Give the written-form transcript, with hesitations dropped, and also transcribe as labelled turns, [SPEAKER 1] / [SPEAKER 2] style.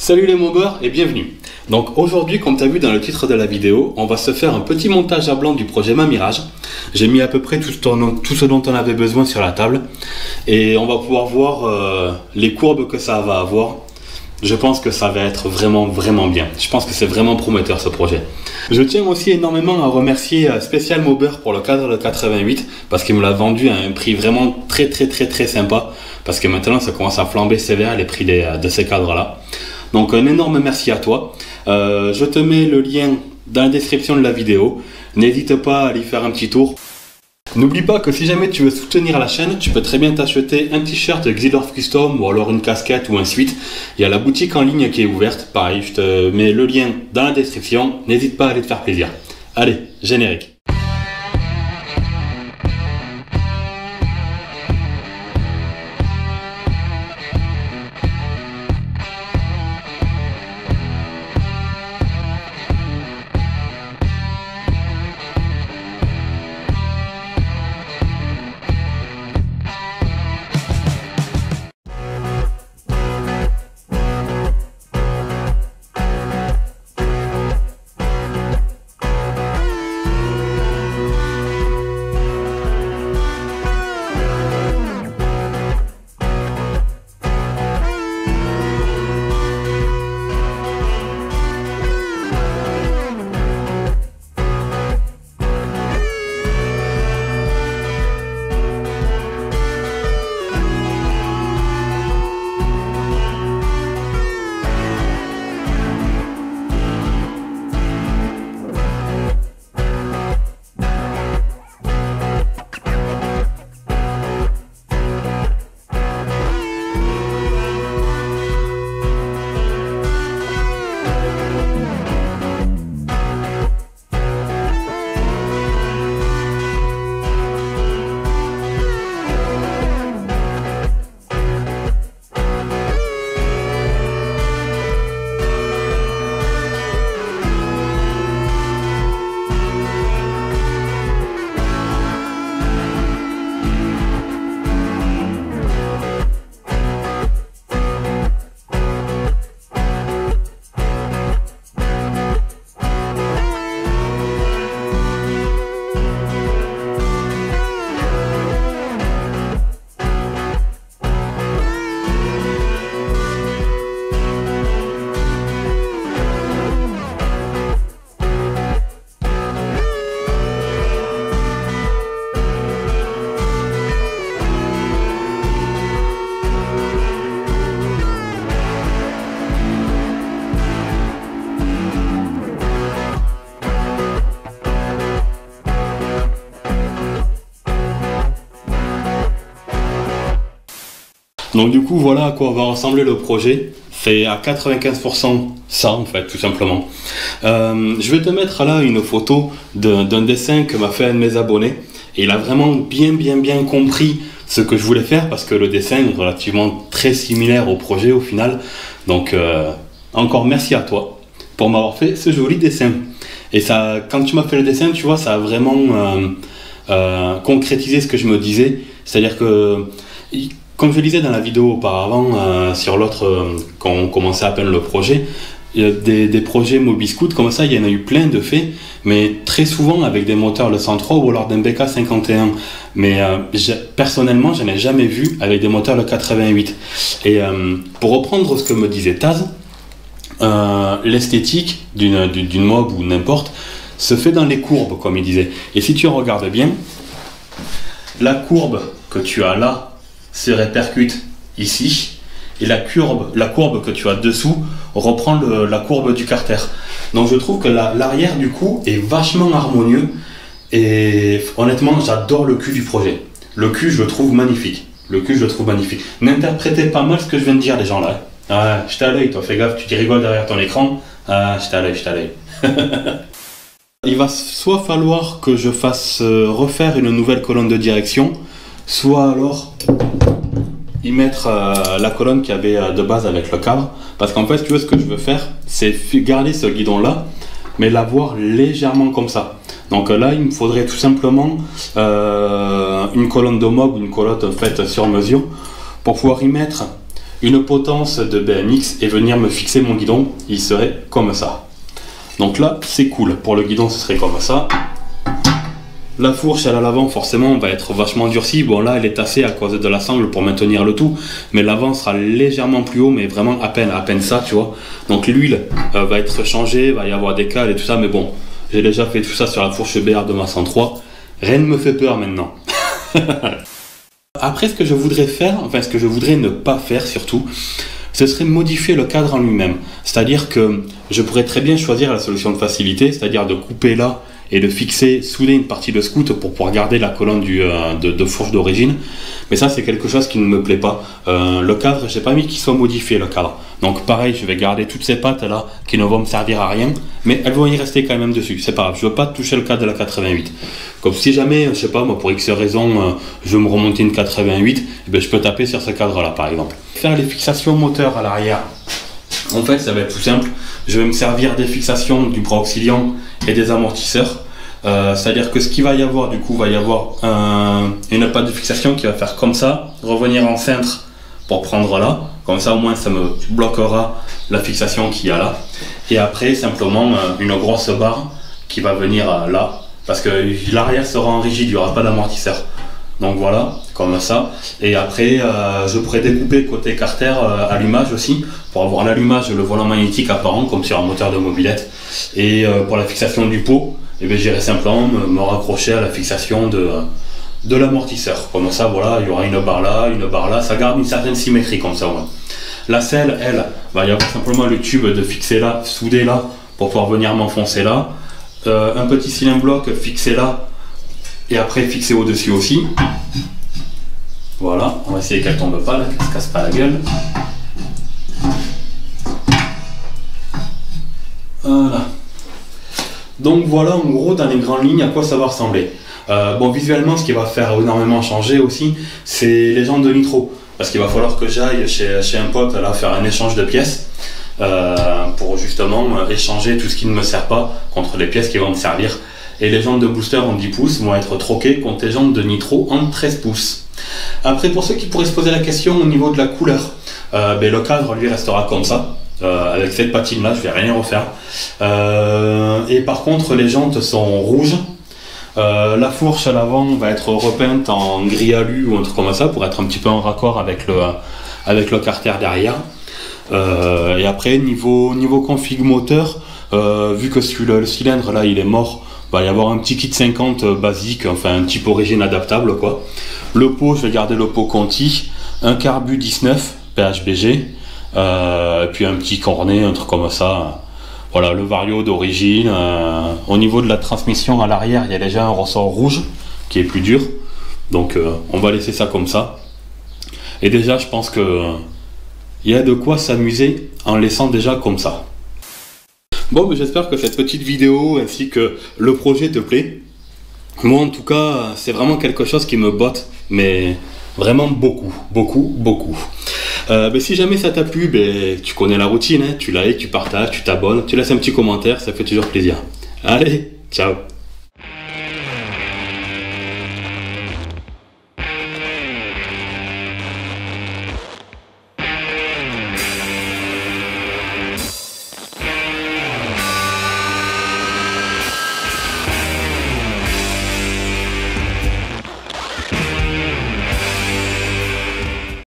[SPEAKER 1] Salut les mobbers et bienvenue. Donc aujourd'hui, comme tu as vu dans le titre de la vidéo, on va se faire un petit montage à blanc du projet Ma Mirage. J'ai mis à peu près tout ce dont on avait besoin sur la table et on va pouvoir voir les courbes que ça va avoir. Je pense que ça va être vraiment bien. Je pense que c'est vraiment prometteur ce projet. Je tiens aussi énormément à remercier Special Mobber pour le cadre de 88 parce qu'il me l'a vendu à un prix vraiment très sympa, parce que maintenant ça commence à flamber sévère les prix de ces cadres là. Donc un énorme merci à toi. Je te mets le lien dans la description de la vidéo. N'hésite pas à aller faire un petit tour. N'oublie pas que si jamais tu veux soutenir la chaîne, tu peux très bien t'acheter un t-shirt Xildorf Custom ou alors une casquette ou un sweat. Il y a la boutique en ligne qui est ouverte. Pareil, je te mets le lien dans la description. N'hésite pas à aller te faire plaisir. Allez, générique. Donc du coup voilà à quoi va ressembler le projet. C'est à 95% ça en fait, tout simplement. Je vais te mettre là une photo d'un dessin que m'a fait un de mes abonnés. Et il a vraiment bien compris ce que je voulais faire, parce que le dessin est relativement très similaire au projet au final. Donc encore merci à toi pour m'avoir fait ce joli dessin. Et ça, quand tu m'as fait le dessin, tu vois, ça a vraiment concrétisé ce que je me disais. C'est-à-dire que, comme je disais dans la vidéo auparavant, sur l'autre, quand on commençait à peine le projet, des projets Mobiscoot comme ça, il y en a eu plein de faits, mais très souvent avec des moteurs le 103 ou alors d'un BK51. Mais personnellement, je n'ai jamais vu avec des moteurs le 88. Et pour reprendre ce que me disait Taz, l'esthétique d'une mob ou n'importe se fait dans les courbes, comme il disait. Et si tu regardes bien, la courbe que tu as là se répercute ici, et la courbe que tu as dessous reprend la courbe du carter. Donc je trouve que l'arrière du coup est vachement harmonieux, et honnêtement j'adore le cul du projet. Le cul je le trouve magnifique. N'interprétez pas mal ce que je viens de dire les gens là. Ah, je t'ai à l'œil, toi, fais gaffe, tu t'y rigoles derrière ton écran. Ah, je t'ai à l'œil. Il va soit falloir que je fasse refaire une nouvelle colonne de direction, soit alors y mettre la colonne qu'il y avait de base avec le cadre, parce qu'en fait, tu vois, ce que je veux faire, c'est garder ce guidon là, mais l'avoir légèrement comme ça. Donc là, il me faudrait tout simplement une colonne de mob, une colonne faite sur mesure, pour pouvoir y mettre une potence de BMX et venir me fixer mon guidon, il serait comme ça. Donc là, c'est cool. Pour le guidon, ce serait comme ça. La fourche, elle à l'avant, forcément, va être vachement durcie. Bon, là, elle est tassée à cause de la sangle pour maintenir le tout. Mais l'avant sera légèrement plus haut, mais vraiment à peine ça, tu vois. Donc l'huile va être changée, va y avoir des cales et tout ça. Mais bon, j'ai déjà fait tout ça sur la fourche BR de ma 103. Rien ne me fait peur maintenant. Après, ce que je voudrais faire, enfin, ce que je voudrais ne pas faire surtout, ce serait modifier le cadre en lui-même. C'est-à-dire que je pourrais très bien choisir la solution de facilité, c'est-à-dire de couper là et de fixer, souder une partie de scout pour pouvoir garder la colonne de fourche d'origine. Mais ça, c'est quelque chose qui ne me plaît pas. Le cadre, j'ai pas mis qu'il soit modifié, le cadre. Donc pareil, je vais garder toutes ces pattes là qui ne vont me servir à rien, mais elles vont y rester quand même dessus. C'est pas grave, je veux pas toucher le cadre de la 88. Comme si jamais, je sais pas, moi, pour X raison, je veux me remonter une 88, eh bien, je peux taper sur ce cadre là, par exemple. Faire les fixations moteurs à l'arrière. En fait, ça va être tout simple. Je vais me servir des fixations du bras auxiliant et des amortisseurs. C'est-à-dire que ce qu'il va y avoir, du coup, va y avoir une patte de fixation qui va faire comme ça, revenir en cintre pour prendre là. Comme ça, au moins, ça me bloquera la fixation qu'il y a là. Et après, simplement, une grosse barre qui va venir là. Parce que l'arrière sera en rigide, il n'y aura pas d'amortisseur. Donc voilà, comme ça. Et après, je pourrais découper côté carter allumage aussi, pour avoir l'allumage, le volant magnétique apparent, comme sur un moteur de mobilette. Et pour la fixation du pot, eh bien, j'irai simplement me raccrocher à la fixation de l'amortisseur. Comme ça, voilà, il y aura une barre là, ça garde une certaine symétrie comme ça. Ouais. La selle, elle, va y avoir simplement le tube de fixer là, soudé là, pour pouvoir venir m'enfoncer là. Un petit cylindre bloc fixé là, et après fixé au-dessus aussi. Voilà, on va essayer qu'elle tombe pas, qu'elle se casse pas la gueule. Voilà. Donc voilà en gros dans les grandes lignes à quoi ça va ressembler. Bon, visuellement, ce qui va faire énormément changer aussi, c'est les jantes de nitro. Parce qu'il va falloir que j'aille chez un pote là, faire un échange de pièces pour justement échanger tout ce qui ne me sert pas contre les pièces qui vont me servir. Et les jantes de booster en 10 pouces vont être troquées contre les jantes de nitro en 13 pouces. Après, pour ceux qui pourraient se poser la question au niveau de la couleur, le cadre lui restera comme ça. Avec cette patine là, je vais rien refaire. Et par contre, les jantes sont rouges. La fourche à l'avant va être repeinte en gris alu ou un truc comme ça pour être un petit peu en raccord avec le carter derrière. Et après, niveau config moteur, vu que le cylindre là il est mort, il va y avoir un petit kit 50 basique, enfin un type origine adaptable quoi. Le pot, je vais garder le pot Conti, un carbu 19 PHBG, et puis un petit cornet, un truc comme ça. Voilà, le Vario d'origine. Au niveau de la transmission à l'arrière, il y a déjà un ressort rouge qui est plus dur. Donc on va laisser ça comme ça. Et déjà, je pense que il y a de quoi s'amuser en laissant déjà comme ça. Bon, mais j'espère que cette petite vidéo ainsi que le projet te plaît. Moi, en tout cas, c'est vraiment quelque chose qui me botte, mais vraiment beaucoup. Si jamais ça t'a plu, tu connais la routine, hein, tu likes, tu partages, tu t'abonnes, tu laisses un petit commentaire, ça fait toujours plaisir. Allez, ciao!